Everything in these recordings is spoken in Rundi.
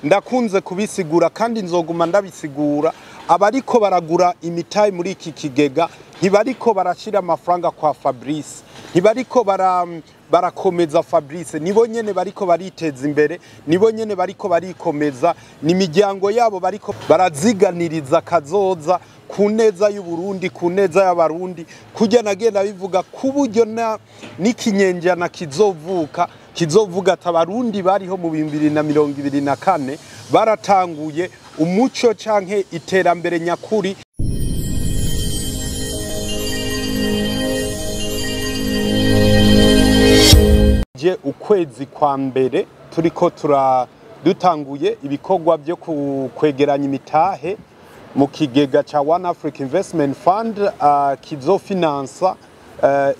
ndakunze kubisigura kandi nzoguma ndabisigura abariko baragura imitahe muri iki kigega ntibariko barashira amafaranga kwa Fabrice, ntibariko barakomeza Fabrice, nibo nyene bariko bariteza imbere, nibo nyene bariko barikomeza, n'imiryango yabo bariko baraziganiriza kazoza ku neza y'u Burundi, ku neza y'abarundi, kujya nagenda bivuga kuburyo n'ikinyenjana kizovuga ati abarundi bariho mu 2024 baratanguye umuco canke iterambere nyakuri. Je ukwezi kwa mbere turiko dutanguye ibikorwa byo kwegeranya imitahe mu kigega cha One Africa Investment Fund kizofinansa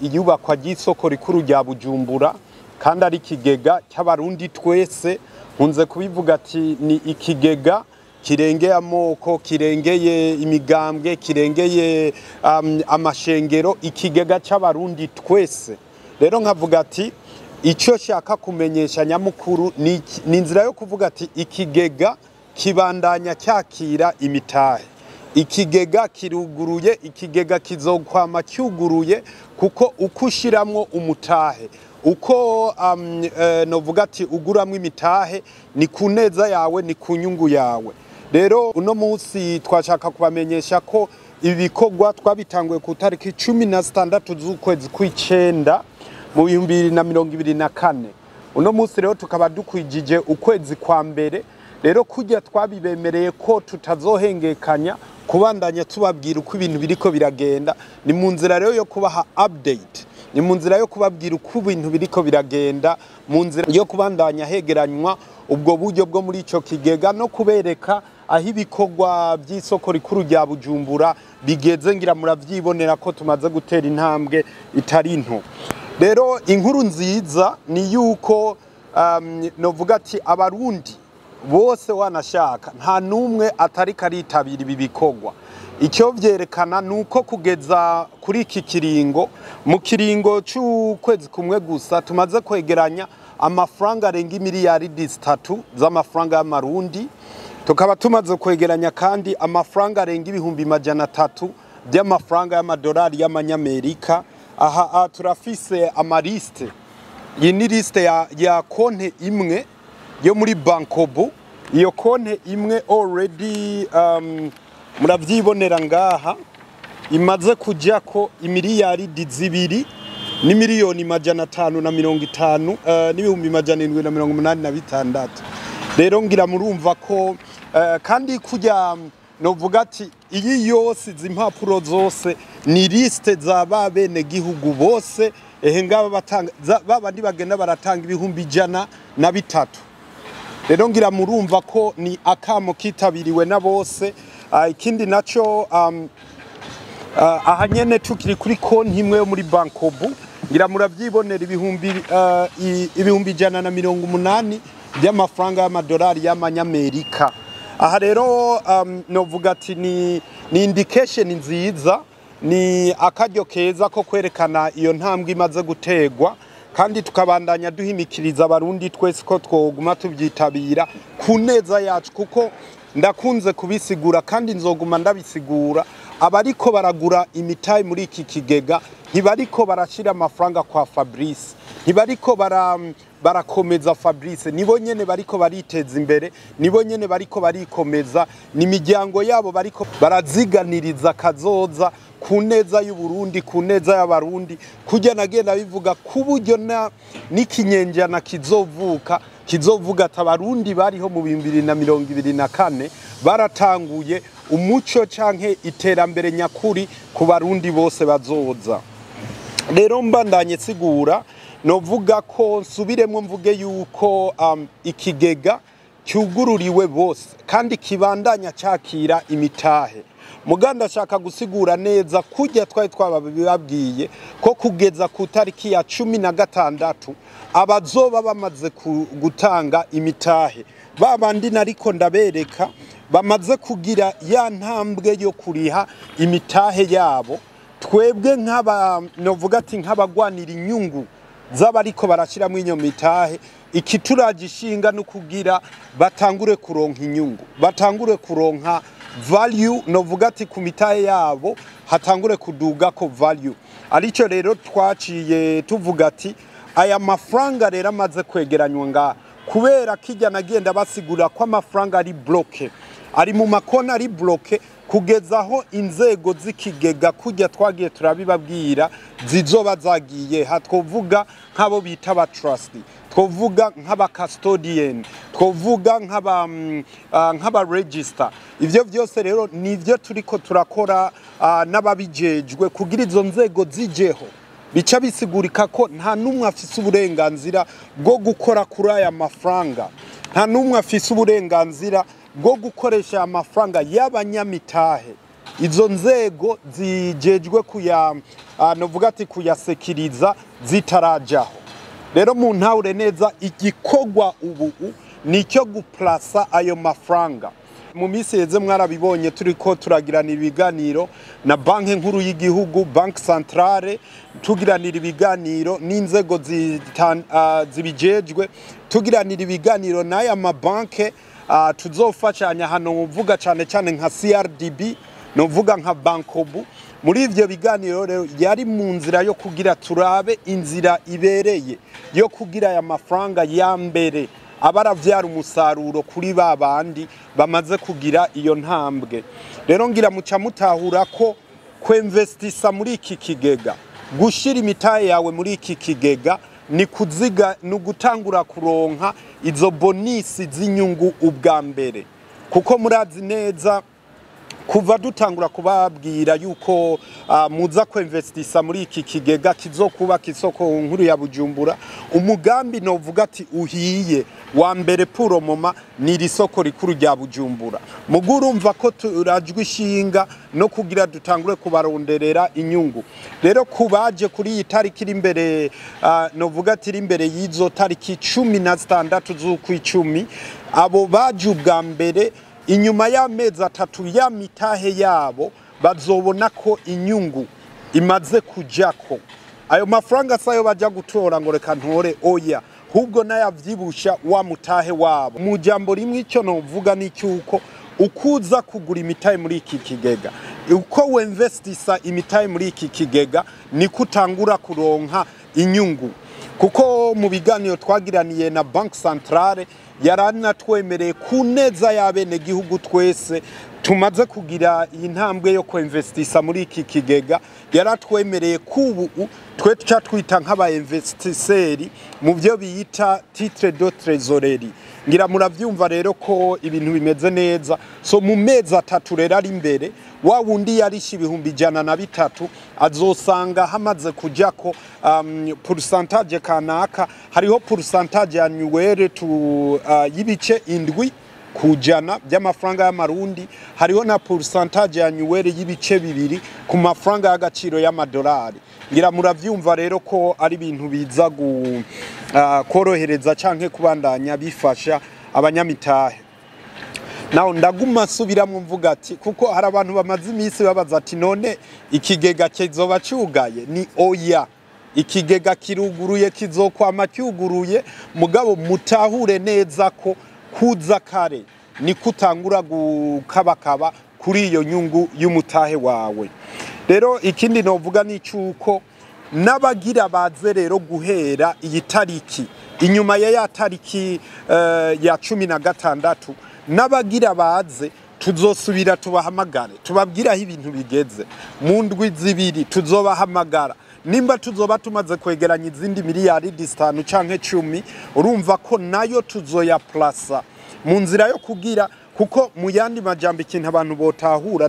iyubakwa ry'isoko rikuru rya Bujumbura, kandi ari ikigega cy'abarundi twese. Nkunze kubivuga ati ni ikigega kirengeye amoko, kirengeye imigambwe, kirengeye amashengero, ikigega cy'abarundi twese. Rero nkavuga ati icyo shaka kumenyesha nyamukuru ni inzira yo kuvuga ati ikigega kibandanya cyakira imitahe, ikigega kiruguruye, ikigega kizokwama cyuguruye, kuko uko ushiramwo umutahe, uko novuga ati uguramwo imitahe, ni ku neza yawe, ni ku nyungu yawe. Rero uno munsi twashaka kubamenyesha ko ibikorwa twabitanguye ku tariki 16 z'ukwezi kw'icenda mu 2024. Uno munsi rero tukaba dukwijije ukwezi kwa mbere. Rero kujya twabibemereye ko tutazohengekanya kubandanya tubabwira uko ibintu biriko biragenda, ni mu nzira rero yo kubaha update, ni mu nzira yo kubabwira uko ibintu biriko biragenda, mu nzira yo kubandanya hegeranywa ubwo buryo bwo muri ico kigega no kubereka aho ibikorwa by'isoko rikuru rya Bujumbura bigeze. Ngira muravyibonera ko tumaze gutera intambwe itari nto. Rero inkuru nziza ni yuko novuga ati abarundi bose wanashaka nta numwe atari karitabira ibi bikorwa. Icyo vyerekana nuko kugeza kuri iki kiringo, mu kiringo c'ukwezi kumwe gusa tumaze kwegeranya amafaranga arenga imiliyaridi 3 z'amafaranga y'amarundi. Tukaba tumaze kwegeranya kandi amafaranga arenga ibihumbi 300 by'amafaranga y'amadolari y'amanyamerika. Aha turafise amaliste, iyi ni liste ya konte imwe yo muri Bankobo. Iyo konte imwe already muravyibonera ngaha imaze kujya ko imiliyaridi 2 ni miliyoni 550 n'ibihumbi 786. Rero ngira murumva ko kandi kujya novuga ati iyi yose zimpapuro zose ni liste za babene gihugu bose. Ngaba batanga babandi bagenda baratanga ibihumbi 103. Rero ngira murumva ko ni akamo kitabiriwe na bose. Ikindi naco aha nyene tukiri kuri konti imwe yo muri Bankobu, ngira muravyibonera ibihumbi 180 by'amafaranga y'amadolari y'amanyamerika. Aha rero novuga ati ni indication nziza, ni akaryo keza ko kwerekana iyo ntambwe imaze gutegwa, kandi tukabandanya duhimikiriza abarundi twese ko twoguma tubyitabira ku neza yacu, kuko ndakunze kubisigura kandi nzoguma ndabisigura abariko baragura imitahe muri iki kigega ntibariko barashira amafaranga kwa Fabrice, ntibariko barakomeza Fabrice, nibo nyene bariko bariteza imbere, nibo nyene bariko barikomeza, n'imiryango yabo bariko baraziganiriza kazoza ku neza y'u Burundi, ku neza y'abarundi, kujya nagenda bivuga kuburyo n'ikinyenjana kizovuga ati abarundi bariho mu 2024 baratanguye umuco canke iterambere nyakuri ku barundi bose bazoza. Rero mbandanye sigura novuga ko nsubiremwe mvuge yuko ikigega cyugururiwe bose kandi kibandanya cyakira imitahe. Muganda shaka gusigura neza kujya twababwiye ko kugeza ku tariki ya 16 abazoba bamaze gutanga imitahe, babandi nariko ndabereka bamaze kugira ya ntambwe yo kuriha imitahe yabo. Twebwe novuga ati nk'abagwanira inyungu z'abariko barashiramo inyo mitahe ikituragishinga no kugira batangure kuronka inyungu batangure kuronka value novuga ati ku mitahe yabo hatangure kuduga ko value arico rero twaciye tuvuga ati aya mafaranga rero amaze kwegeranywa ngaha kubera kijya nagenda basigura ko amafaranga ari bloke ari mu makona ari bloke kugezaho inzego z'ikigega kujya twagiye turabibabwira zizoba zagiye hatwovuga nk'abo bita ba trustee twovuga nk'aba custodian twovuga nk'aba register ivyo vyose rero nivyo turiko turakora n'ababijejwe kugira izo nzego zijeho bica bisigurika ko nta numwe afise uburenganzira bwo gukora kuri aya mafaranga nta numwe afise uburenganzira bwo gukoresha amafaranga y'abanyamitahe izo nzego zijejwe novuga ati kuyasekiriza zitarajaho rero mu ntahure neza igikorwa ubu nicyo guplasa ayo mafaranga mu minsi yeze mwarabibonye turiko turagirana ibiganiro na banki nkuru y'igihugu banki centrale tugiranira ibiganiro n'inzego zibijejwe tugiranira ibiganiro n'aya mabanke tuzofashanya hano uvuga cyane cyane nka CRDB novuga nka Bankobu muri ivyo biganiro rero yari mu nzira yo kugira turabe inzira ibereye yo kugira aya mafaranga ya mbere abaravyara umusaruro kuri babandi bamaze kugira iyo ntambwe rero ngira muca mutahura ko kwinvestisa muri iki kigega gushira imitahe yawe muri iki kigega ni kuziga nugutangura kuronka izo bonisi z'inyungu ubwa mbere kuko murazi neza kuva dutangura kubabwira yuko muza kwinvestisa muri iki kigega kizokubaka isoko nkuru ya Bujumbura umugambi novuga ati uhiye wa mbere puro moma ni risoko rikuru rya Bujumbura mugurumva ko turajwe ishinga no kugira dutangure kubaronderera inyungu rero kubaje kuri iyi tariki iri imbere novuga ati iri imbere y'izo tariki 16 z'ukwicumi abo baje ubwa mbere inyuma y'amezi 3 ya mitahe yabo bazobona ko inyungu imaze kujako ayo mafaranga sayo baja gutora ngo reka ntore oya hubwo nayavyibusha wa mutahe wabo mu jambo rimwe icyo novuga ni cyuko ukuza kugura imitahe muri iki kigega uko winvestisa imitahe muri iki kigega ni kutangura kuronka inyungu kuko mu biganiro twagiraniye na banki centrale yarana twemereye kuneza y'abene gihugu twese tumaze kugira intambwe yo kwinvestisa muri iki kigega yaratwemereye kubu twe twita nk'aba investisseurs mu byo biyita titre de trésorerie ngira muravyumva rero ko ibintu bimeze neza so mu mezi 3 rero ari imbere wa wundi yarisha ibihumbi 103 azosanga hamaze kujako pourcentage kanaka hariho pourcentage annuelle yibice indwi kujana by'amafaranga y'amarundi hariho na pourcentage annuelle y'ibice bibiri ku mafaranga y'agaciro y'amadolari ngira muravyumva rero ko ari ibintu biza korohereza canke kubandanya bifasha abanyamitahe naho ndaguma subiramo mvuga ati kuko hari abantu bamaze iminsi babaza ati none ikigega kizoba cyugaye ni oya ikigega kiruguruye kizokwama cyuguruye mugabo mutahure neza ko kuza kare ni kutangura gukabakaba kuri iyo nyungu y'umutahe wawe rero ikindi novuga ni cyuko nabagira baze rero guhera iyi tariki inyuma ya tariki ya 16 nabagira baze tuzosubira tubahamagare tubabwiraho ibintu bigeze mu ndwi zibiri tuzobahamagara nimba tuzoba tumaze kwegeranya izindi miliyari 5 canke 10 urumva ko nayo tuzoya plasa mu nzira yo kugira kuko mu yandi majambo ikintu abantu botahura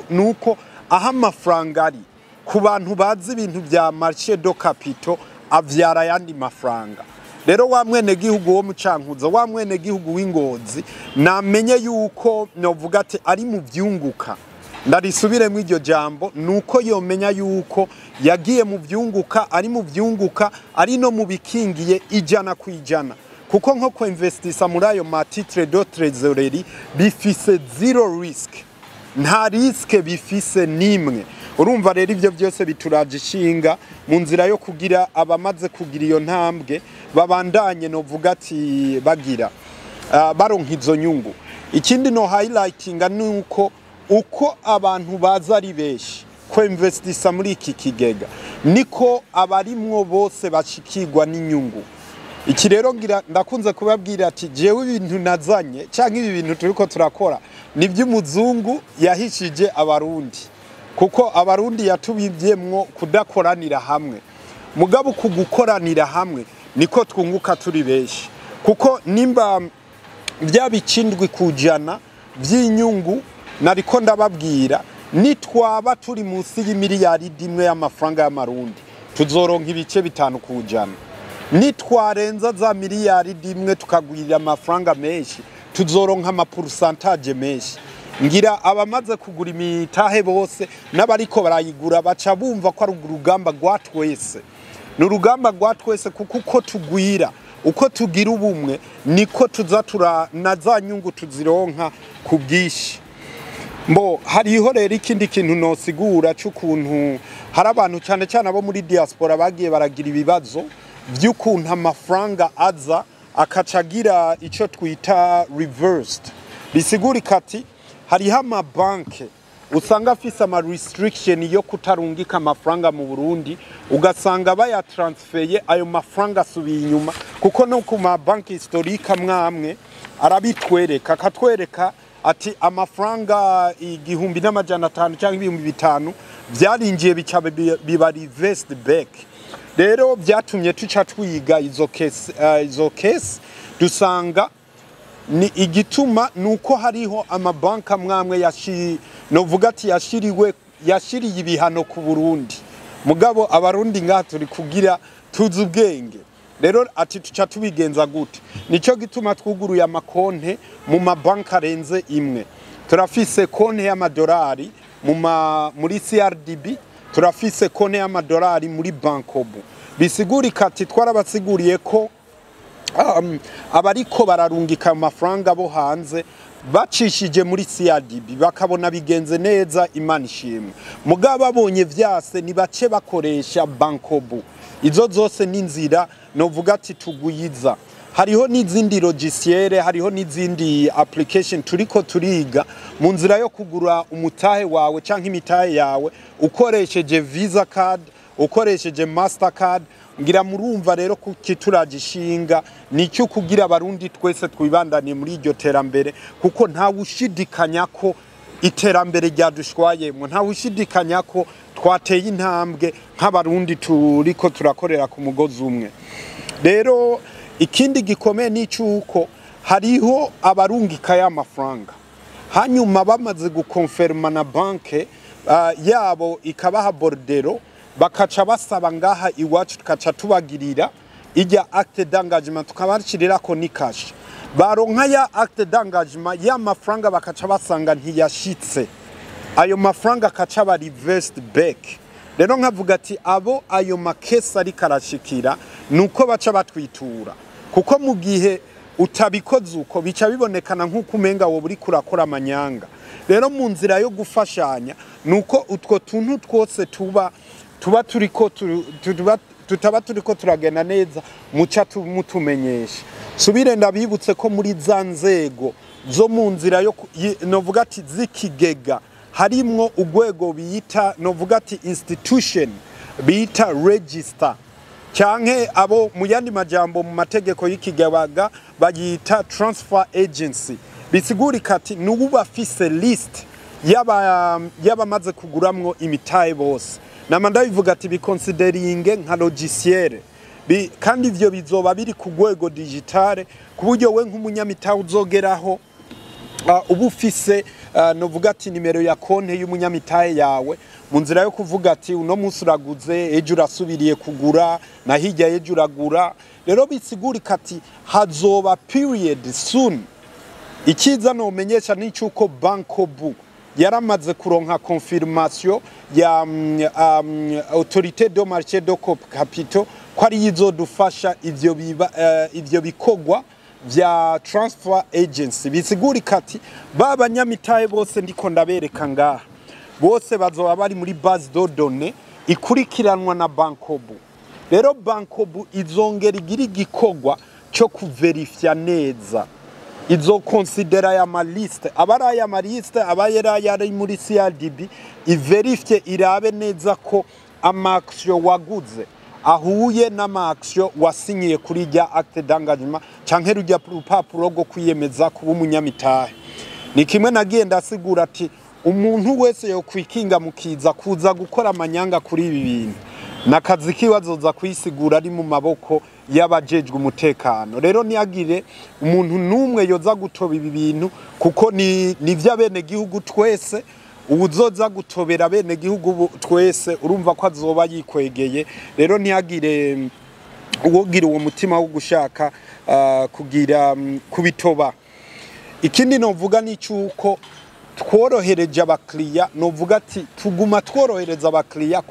nuko aha amafaranga ari ku bantu bazi ibintu bya marché de capitaux avyara yandi mafaranga rero wa mwene gihugu wo mucankuza wa mwene gihugu w'Ingozi namenye yuko novuga ati ari mu vyunguka ndarisubiremo iryo jambo nuko yomenya yuko yagiye mu vyunguka ari mu vyunguka ari no mu bikingiye ijana kwijana kuko nko ko investisa muri ayo ma titre de trésorerie bifise zero risk nta risk bifise nimwe urumva rero ivyo byose bituraje ishinga mu nzira yo kugira abamaze kugira iyo ntambwe babandanye no vuga ati bagira baronka izo nyungu. Ikindi no highlightinga nuko uko abantu baza ari beshi ko investisa muri iki kigega niko abarimwo bose bashikirwa n'inyungu. Iki rero ngira ndakunze kubabwira ati jewe ibintu nazanye canke ibi bintu turiko turakora ni by'umuzungu yahishije abarundi, kuko abarundi yatubivyemwo kudakoranira hamwe. Mugabo kugukoranira hamwe niko twunguka turi beshi, kuko nimba byabicindwi kujana by'inyungu nariko ndababwira nitwaba turi munsi y'imiliyaridi imwe y'amafaranga y'amarundi tuzoronka ibice 5 kujana. Nitwarenza za miliyaridi imwe tukagwirira amafaranga menshi tuzoronka ama pourcentage menshi. Ngira abamaze kugura imitahe bose n'abariko barayigura baca bumva ko ari urugamba rwatwese. N'urugamba rwatwese kuko uko tugwira uko tugira ubumwe niko tuzatura na za nyungu tuzironka ku bwishi. Mbo hariho rero ikindi kintu nosigura cy'ukuntu hari abantu cyane cyane abo muri diaspora bagiye baragira ibibazo by'ukuntu amafaranga aza akacagira ico twita reversed. Bisigurika ati hariho amabanke usanga afise ama restriction yo kutarungika amafaranga mu Burundi, ugasanga baya transfeye ayo mafaranga asubiye inyuma, kuko no ku mabanki historique amwe arabitwereka akatwereka ati amafaranga 1,500 cyangwa 2,500 byarinjiye bica biba reversed back. Rero byatumye tuca twiga izo case dusanga ni igituma nuko hariho amabanka amwe novuga ati yashiriye ibihano ku Burundi. Mugabo abarundi ngaha turi kugira tuzi ubwenge. Rero ati tuca tubigenza gute? Nico gituma twuguruye amakonte mu mabanka arenze imwe. Turafise konte y'amadolari muri CRDB, turafise konte y'amadolari muri Bankobu. Bisigurika ati twarabasiguriye ko abariko bararungika amafaranga bo hanze bacishije muri CRDB bakabona bigenze neza, Imana ishimwe. Mugabo abonye vyase ni bace bakoresha Bankobu. Izo zose n'inzira novuga ati tuguyiza. Hariho n'izindi logiciere, hariho n'izindi application turiko turiga mu nzira yo kugura umutahe wawe canke imitahe yawe ukoresheje Visa card, ukoresheje Mastercard. Ngira murumva rero kukituragishinga nicyo kugira abarundi twese twibandaniye muri iryo terambere, kuko nta ushidikanya ko iterambere ryadushwayemwe, nta ushidikanya ko twateye intambwe nk'abarundi turiko turakorera ku mugozi umwe. Rero ikindi gikomeye n'icuko hariho abarungika y'amafaranga, hanyuma bamaze gukonfirma na banke yabo ikabaha bordero, bakaca basaba ngaha iwacu tukaca tubagirira ijya acte d'engagement tukabashirira ko ni cash. Baronka ya acte d'engagement y'amafaranga bakaca basanga ntiyashitse, ayo mafaranga akaca ba reversed back. Rero nkavuga ati abo ayo makesi ari karashikira nuko baca batwitura, kuko mu gihe utabikoze uko bica bibonekana nk'uko umenga wo buri kurakora amanyanga. Rero mu nzira yo gufashanya nuko utwo tuntu twose tutaba turiko turagenda neza muca mutumenyesha. Subire ndabibutse ko muri za nzego zo mu nzira yo novuga ati zikigega harimwo ugwego bita novuga ati institution bita register, canke abo mu yandi majambo mu mategeko y'ikigega bayita transfer agency. Bisigurika ati nubu bafise list y'abamaze kuguramwo imitahe bose. Namanda bivuga ati biconsideringe nka logiciere, kandi ivyo bizoba biri ku rwego digitale ku buryo we nk'umunyamitahe uzogeraho ubu ufise novuga ati nimero ya konte y'umunyamitahe yawe mu nzira yo kuvuga ati uno munsi uraguze, ejo urasubiriye kugura, na hirya ejo uragura. Rero bisigurika ati hazoba period soon. Ikiza no menyesha n'icuko Bankobu yaramaze kuronka confirmation ya autorité de marché de capitaux ko ari yizodufasha ivyo bikorwa vya transfer agency. Bisigurika ati baba nyamitahe bose ndiko ndabereka ngaha bose bazoba bari muri base de données ikurikiranwa na bankobu. Rero bankobu izongera igira igikorwa cyo kuverifya neza, izo considera ya maliste abara ya maliste abayera yari muri CRDB iverifye irabe neza ko amaction waguze ahuye n'amaction wasinyiye kuri rya acte d'engagement canke rujya rupapuro rwo kwiyemeza kuba umunyamitahe. Ni kimwe nagiye ndasigura ati umuntu wese yo kwikinga mukiza kuza gukora amanyanga kuri ibi bintu nakazi kibazoza kwisigura ari mu maboko y'abajejwe umutekano. Rero niyagire umuntu numwe yoza gutoba ibi bintu kuko ni vy'abene gihugu twese, ubuzoza gutobera bene gihugu twese urumva ko azoba yikwegeye. Rero niyagire uwogira uwo mutima wo gushaka kugira kubitoba. Ikindi novuga ni cyuko tworohereje abakiriya, novuga ati tuguma tworohereza abakiriya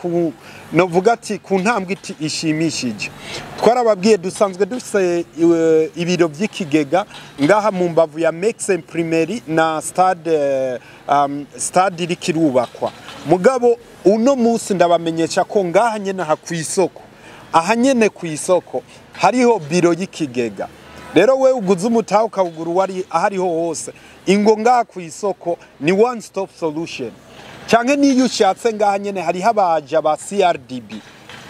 novuga ati ku ntambwe ishimishije. Twarababwiye dusanzwe dufise ibiro by'ikigega ngaha mu mbavu ya Mexe Primary na stade iri kirubakwa. Mugabo uno munsi ndabamenyesha ko ngaha nyene ha kwisoko, aha nyene kwisoko hariho biro y'ikigega. Rero we uguze umutahe ukawugura wari ahariho hose, ingo ngaha ku isoko ni one stop solution. Canke niyo ushatse ngaha nyene hari habaja ba CRDB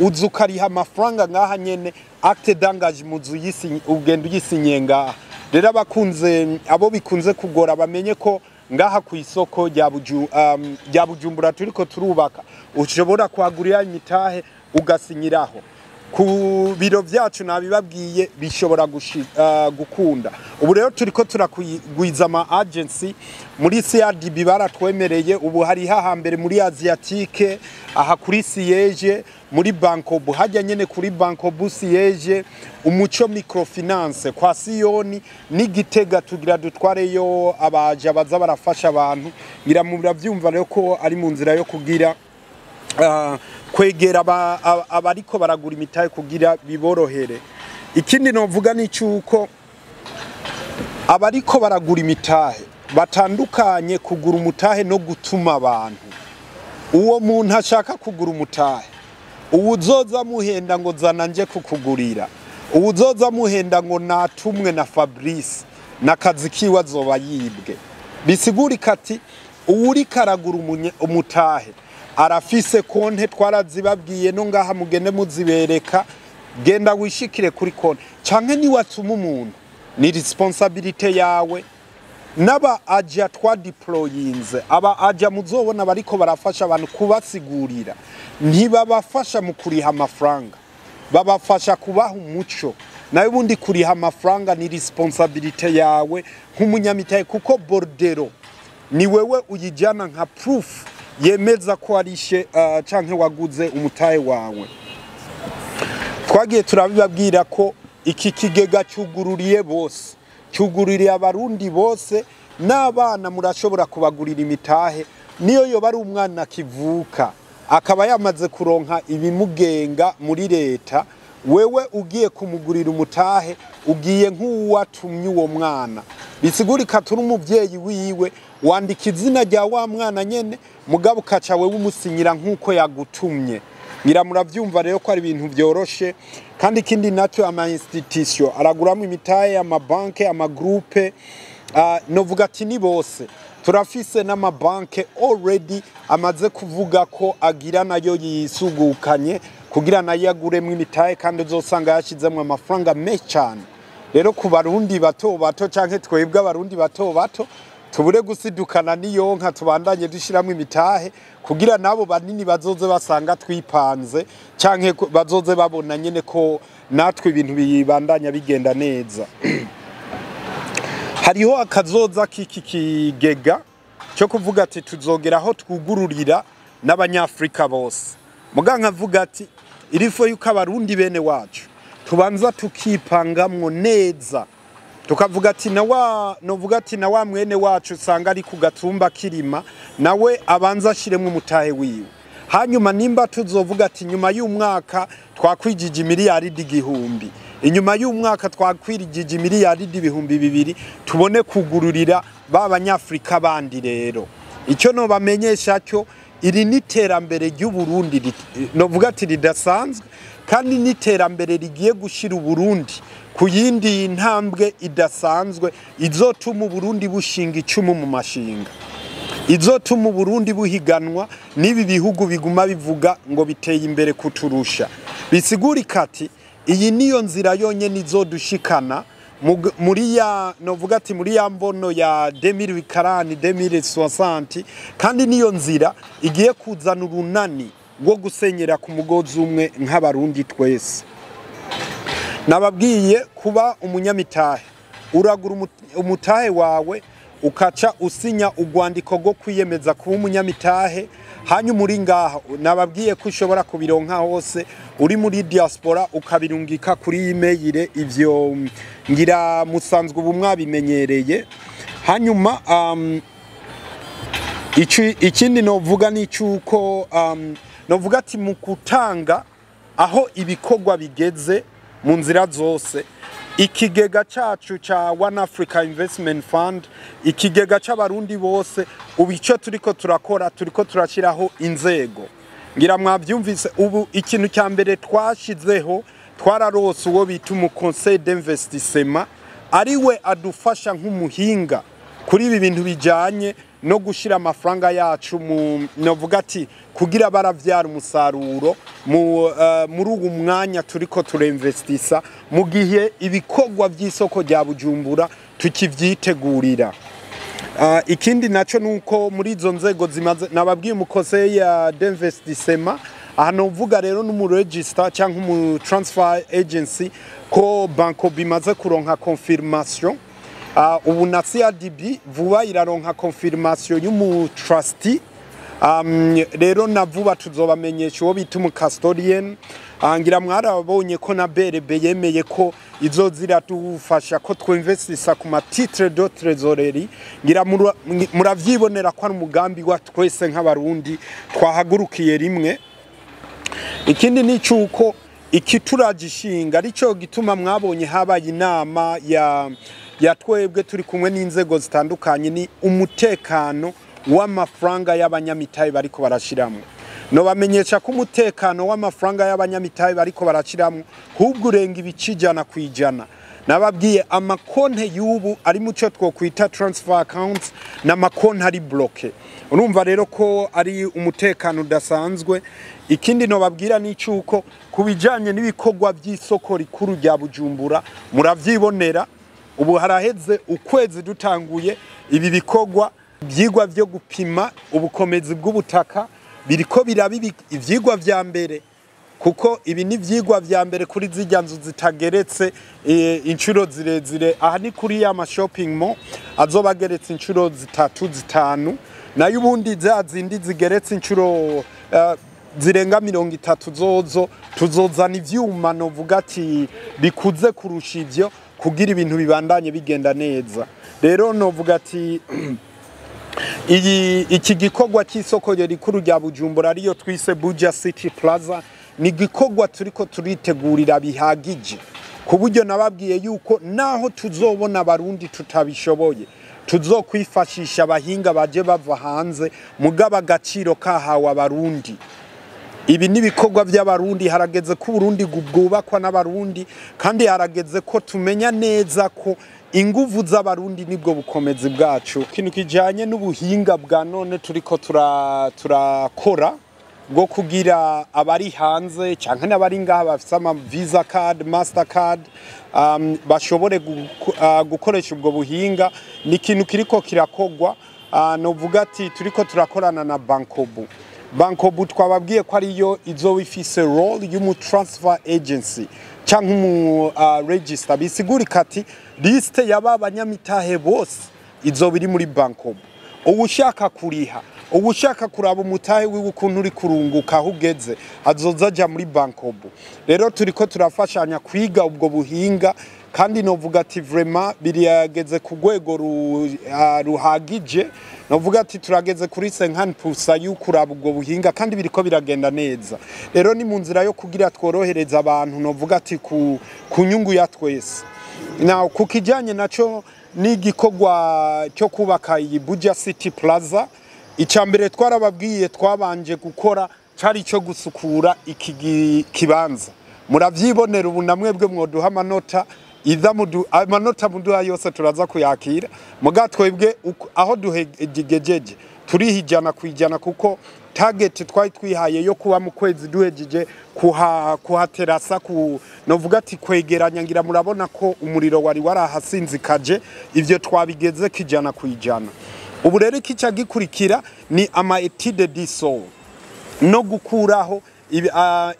uzukariha amafaranga ngaha nyene acte d'engagement ugenda uyisinye ngaha. Rero abakunze abo bikunze kugora bamenye ko ngaha ku isoko rya Bujumbura turiko turubaka ushobora kwagurira imitahe ugasinyiraho. Ku biro vyacu nabibabwiye bishobora gukunda. Ubu rero turiko turakugwiza ama agency muri CRDB baratwemereye. Ubu hari hahambere muri Asiatique, aha kuri siège muri bankobu, hajya nyene kuri bankobu siège, umuco microfinance kwa Siyoni n'Igitega tugira dutwareyo abaja baza barafasha abantu. Ngira mu byumva rero ko ari mu nzira yo kugira kwegera abariko baragura imitahe kugira biborohere. Ikindi novuga ni cyuko abariko baragura imitahe batandukanye kugura umutahe no gutuma abantu. Uwo muntu ashaka kugura umutahe, uwuzoza muhenda ngo zana nje kukugurira, uwuzoza muhenda ngo natumwe na Fabrice nakazi kiwa zoba yibwe. Bisigurika ati uwuri karagura umutahe arafise konte twarazibabwiye no ngaha mugende muzibereka, genda wishikire kuri konte. Canke ni watuma umuntu ni responsibility yawe. Naba aja twa deployinze aba aja muzobona bariko barafasha abantu kubasigurira, ntibabafasha mu kuriha amafaranga, babafasha kubaha umuco. Nawe ubundi kuriha amafaranga ni responsibility yawe nk'umunyamitahe, kuko bordero ni wewe uyijana nka proof yemeza ko arishe canke waguze umutahe wawe. Twagiye turabibabwira ko iki kigega cyugururiye bose, cyugururiye abarundi bose, n'abana murashobora kubagurira imitahe. Niyo yo bari umwana kivuka akaba yamaze kuronka ibimugenga muri leta, wewe ugiye kumugurira umutahe ugiye nk'uwatumye uwo mwana. Bisigurika turi umuvyeyi wiwe, wandika izina rya wa mwana nyene mugabo ukaca wewe umusinyira nk'uko yagutumye. Ngira muravyumva rero ko ari ibintu byoroshe. Kandi ikindi naco ama institution araguramo imitahe, ama banke, ama groupe, novuga ati ni bose. Turafise n'ama banke already amaze kuvuga ko agira nayo yisugukanye kugira nayo yaguremwe imitahe, kandi uzosanga yashizemwe amafaranga menshi cyane. Rero ku barundi bato bato canke twebwe abarundi bato bato tubure gusidukana niyo nka tubandanye dushiramwe imitahe kugira nabo banini bazoze basanga twipanze canke bazoze babona nyene ko natwe ibintu bibandanya bigenda neza. Hariho akazoza kiki kigega cyo kuvuga ati tuzogeraho twugururira n'abanyafrika bose. Muganka avuga ati irifo yuko abarundi bene wacu tubanza tukipangamwo neza, tukavuga ati novuga ati na wa mwene wacu usanga ari ku gatumba kirima nawe abanza ashiremwe umutahe wiwe. Hanyuma nimba tuzovuga ati nyuma y'umwaka twakwijije miliyaridi 100, inyuma y'umwaka twakwirijije miliyaridi 200, tubone kugururira b'abanyafrika bandi. Rero icyo no bamenyesha cyo iri n'iterambere ry'Uburundi novuga ati ridasanzwe kandi n'iterambere rigiye gushira Uburundi ku yindi ntambwe idasanzwe izotuma Uburundi bushinga icumu mu mashinga, izotuma Uburundi buhiganwa n'ibi bihugu biguma bivuga ngo biteye imbere kuturusha. Bisigurika ati iyi niyo nzira yonyene izodushikana muri ya novuga ati muri ya mbono ya 2040 2060, kandi niyo nzira igiye kuzana urunani rwo gusenyera ku mugozi umwe nk'abarundi twese. Nababwiye kuba umunyamitahe, uragura umutahe wawe ukaca usinya urwandiko rwo kwiyemeza kuba umunyamitahe, hanyuma uri ngaha nababwiye ko ushobora kubironka hose uri muri diaspora ukabirungika kuri email. Ivyo ngira musanzwe ubu mwabimenyereye. Hanyuma ikindi novuga ni cyuko novuga ati mu kutanga aho ibikorwa bigeze mu nzira zose, ikigega cacu ca One Africa Investment Fund, ikigega c'abarundi bose, ubico turiko turakora turiko turashiraho inzego. Ngira mwavyumvise ubu ikintu cya mbere twashizeho, twararose uwo bita mu conseil d'investissement, ariwe adufasha nk'umuhinga kuri ibi bintu bijanye no gushira amafaranga yacu mu novuga ati kugira baravyara umusaruro muri uwo mwanya turiko turinvestisa mu gihe ibikorwa by'isoko rya Bujumbura tukivyitegurira. Ikindi naco nuko muri izo nzego zimaze nababwiye mu conseil ya d'investissement, aha novuga rero no mu register cyangwa mu transfer agency ko banko bimaze kuronka confirmation. Ubu na CRDB vuba iraronka confirmation y'umu trustee. Rero na vuba tuzobamenyesha uwo bita umu custodian. Ngira mwarabonye ko na BRB yemeye ko izozira dufasha ko twinvestisa ku ma titre de trésorerie. Ngira muravyibonera ko ari umugambi wa twese nk'abarundi twahagurukiye rimwe. Ikindi ni cyuko ikituragishinga arico gituma mwabonye habaye inama ya twebwe turi kumwe n'inzego zitandukanye, ni umutekano w'amafaranga y'abanyamitahe bariko barashiramwe. No bamenyesha ko umutekano w'amafaranga y'abanyamitahe bariko barashiramwe hubwo urenga ibicijana kwijana. Nababwiye amakonte y'ubu ari muco twokwita transfer accounts na makonte ari bloqué. Urumva rero ko ari umutekano udasanzwe. Ikindi no babwira ni cyuko kubijanye n'ibikorwa by'isoko rikuru rya Bujumbura muravyibonera. Ubu haraheze ukwezi dutanguye ibi bikorwa ivyigwa vyo gupima ubukomezi bw'ubutaka biriko birabibi ivyigwa vya mbere, kuko ibi ni ivyigwa vya mbere kuri zijya nzu zitageretse inshuro zirezire. Aha ni kuri ya shopping mall azobageretse inshuro zitatu zitanu, nayo ubundi za zindi zigeretse inshuro zirenga 30 zozo tuzozana ivyuma novuga ati bikuze kurusha ivyo kugira ibintu bibandanye bigenda neza. Rero novuga ati iki gikorwa cy'isoko rikuru rya Bujumbura ariyo twise Buja City Plaza ni gikorwa turiko turitegurira bihagije, ku buryo nababwiye yuko naho tuzobona abarundi tutabishoboye tuzokwifashisha abahinga baje bava hanze, mugaba agaciro kahawe abarundi. Ibi nibikorwa by'abarundi, harageze ko Burundi bwubakwa n'abarundi, kandi harageze ko tumenya neza ko inguvu z'abarundi nibwo bukomezi bwacu. Kintu kijanye n'ubuhinga bwa none turiko turakora bwo kugira abari hanze canke n'abari ngaha bafise ama Visa card, Master card bashobore gukoresha ubwo buhinga. Ni kintu kiriko kirakogwa, novuga ati turiko turakorana na Bankobu twababwiye ko ariyo izo ifise role y'umu transfer agency canke mu register. Bisigurika ati liste y'abanyamitahe bose izo biri muri Bankobu. Ubushaka kuriha, ubushaka kuraba umutahe w'ukuntu uri kurunguka ahugeze azozaja muri Bankobu. Rero turiko turafashanya kwiga ubwo buhinga, kandi novuga ati vraiment biriyageze ku rwego ruhagije. Novuga ati turageze kuri 50% y'ukuraba ubwo buhinga, kandi biriko biragenda neza. Rero ni mu nzira yo kugira tworohereza abantu, novuga ati ku nyungu ya twese. Now kukijanye naco ni gikorwa cyo kubaka iyi Buja City Plaza. icambere twarababwiye twabanje gukora cari cyo gusukura iki kibanza muravyibonera ubu namwebwe mwoduha amanota amanota muduha yose turaza kuyakira muga twebwe aho duhegejeje turihijana kwijana kuko target twari twihaye yo kuba mu kwezi duhejeje kuhaterasa novuga ati kwegeranya ngira murabona ko umuriro wari warahasinzikaje ivyo twabigeze kijana kwijana ubu rero ikica gikurikira ni ama étude d'iso no gukuraho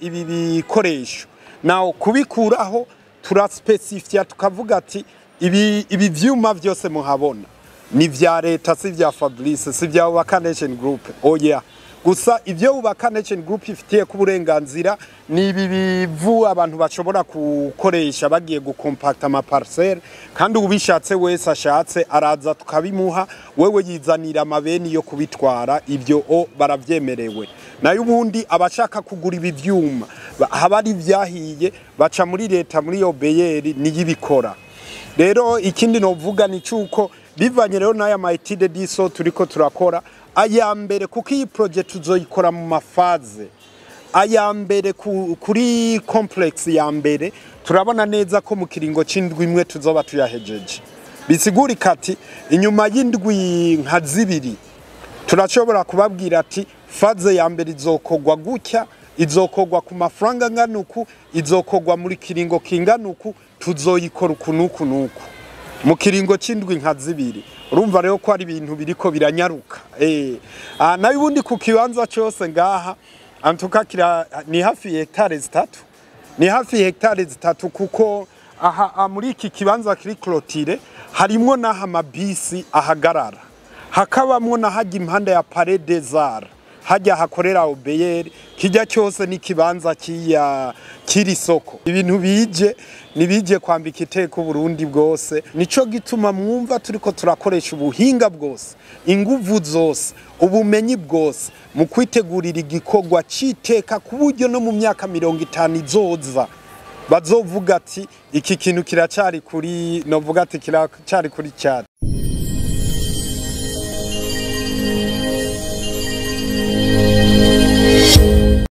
ibi bikoresho naho kubikuraho turaspecifia tukavuga ati ibi vyuma vyose muhabona ni vya leta si vya Fabrice si vya Ubaka Nation Group oya gusa ivyo Ubaka Nation Group ifitiye ku burenganzira ni ibi bivu abantu bashobora gukoresha bagiye gucompacta ama parcelle kandi ubishatse wese ashatse araza tukabimuha wewe yizanira amabeni yo kubitwara ivyo baravyemerewe nayo ubundi abashaka kugura ibi vyuma habari vyahiye baca muri leta muri obeyeri niyibikora rero ikindi novuga ni cyuko bivanye rero n'aya ma étude d'iso turiko turakora aya mbere kuko iyi project tuzoyikora mu mafaze aya mbere kuri complex ya mbere turabona neza ko mu kiringo c'indwi imwe tuzoba tuyahejeje bisigura kati inyuma y'indwi nka zibiri turashobora kubabwira ati faze ya mbere izokogwa gutya izokogwa ku mafaranga nganuku izokogwa muri kiringo kinganuku tuzoyikora ukunuku nuku mu kiringo c'indwi nka zibiri urumva rero ko ari ibintu biriko biranyaruka nayo ubundi ku kibanza cyose ngaha antuka ni hafi hectare zitatu ni hafi hectare zitatu kuko aha muri iki kibanza kiri clôture harimwo naha mabisi ahagarara hakabamwo nahajya impanda ya Palais des Arts hajya hakorera obeyeri kijya cyose ni kibanza kiri soko ibintu nibije kwambika iteka Burundi bwose nico gituma mwumva turiko turakoresha ubuhinga bwose inguvu zose ubumenyi bwose mu kwitegurira igikorwa c'iteka ku buryo no mu myaka 50 izoza bazovuga ati iki kintu kiracari kuri novuga ati kiracari kuri cyane